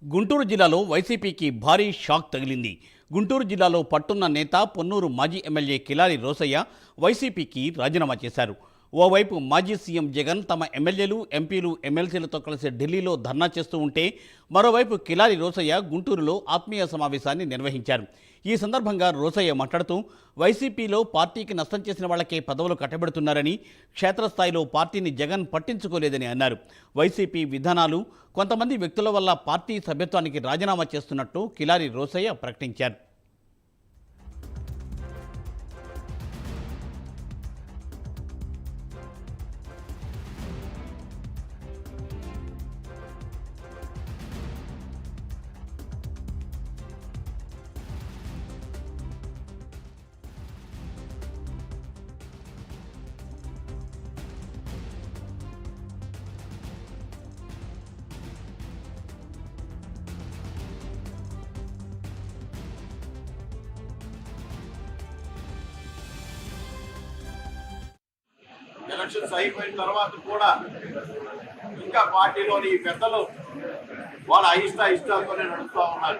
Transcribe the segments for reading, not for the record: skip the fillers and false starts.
గుంటూరు జిల్లాలో వైసీపీకి భారీ షాక్ తగిలింది. గుంటూరు జిల్లాలో పట్టున్న నేత పొన్నూరు మాజీ ఎమ్మెల్యే కిలారి రోసయ్య వైసీపీకి రాజీనామా చేశారు. ఓవైపు మాజీ సీఎం జగన్ తమ ఎమ్మెల్యేలు, ఎంపీలు, ఎమ్మెల్సీలతో కలిసి ఢిల్లీలో ధర్నా చేస్తూ ఉంటే, మరోవైపు కిలారి రోసయ్య గుంటూరులో ఆత్మీయ సమావేశాన్ని నిర్వహించారు. ఈ సందర్భంగా రోసయ్య మాట్లాడుతూ, వైసీపీలో పార్టీకి నష్టం చేసిన వాళ్లకే పదవులు కట్టబెడుతున్నారని, క్షేత్రస్థాయిలో పార్టీని జగన్ పట్టించుకోలేదని అన్నారు. వైసీపీ విధానాలు, కొంతమంది వ్యక్తుల వల్ల పార్టీ సభ్యత్వానికి రాజీనామా చేస్తున్నట్టు కిలారి రోసయ్య ప్రకటించారు. ఎలక్షన్స్ అయిపోయిన తర్వాత కూడా ఇంకా పార్టీలోని పెద్దలు వాళ్ళ ఇష్టాలతోనే నడుస్తూ ఉన్నారు.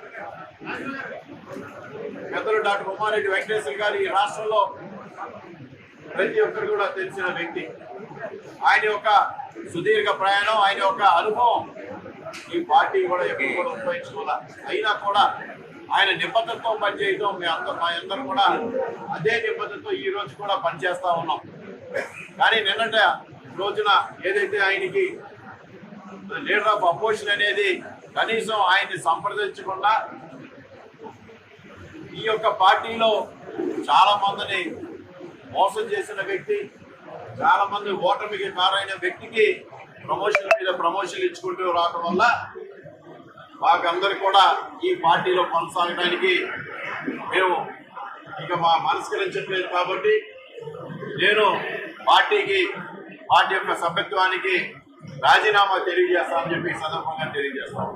పెద్దలు డాక్టర్ ఉమారెడ్డి వెంకటేశ్వర గారు ఈ రాష్ట్రంలో ప్రతి ఒక్కరు కూడా తెలిసిన వ్యక్తి. ఆయన యొక్క సుదీర్ఘ ప్రయాణం, ఆయన యొక్క అనుభవం ఈ పార్టీ కూడా ఎప్పుడు కూడా ఉపయోగించుకోవాలి. అయినా కూడా ఆయన నిబద్ధతతో పనిచేయడం మా అందరం కూడా అదే నిబద్ధతతో ఈ రోజు కూడా పనిచేస్తా ఉన్నాం. కానీ నిన్నటి రోజున ఏదైతే ఆయనకి లీడర్ ఆఫ్ అపోజిషన్ అనేది కనీసం ఆయన్ని సంప్రదించకుండా ఈ యొక్క పార్టీలో చాలా మందిని మోసం చేసిన వ్యక్తి, చాలా మంది ఓటమికి కారైన వ్యక్తికి ప్రమోషన్ మీద ప్రమోషన్లు ఇచ్చుకుంటూ రావడం వల్ల మాకందరికి కూడా ఈ పార్టీలో కొనసాగడానికి మేము ఇక మా మనస్కరించట్లేదు. కాబట్టి నేను పార్టీ యొక్క సభ్యత్వానికి రాజీనామా తెలియజేస్తానని చెప్పి ఈ సందర్భంగా తెలియజేస్తాను.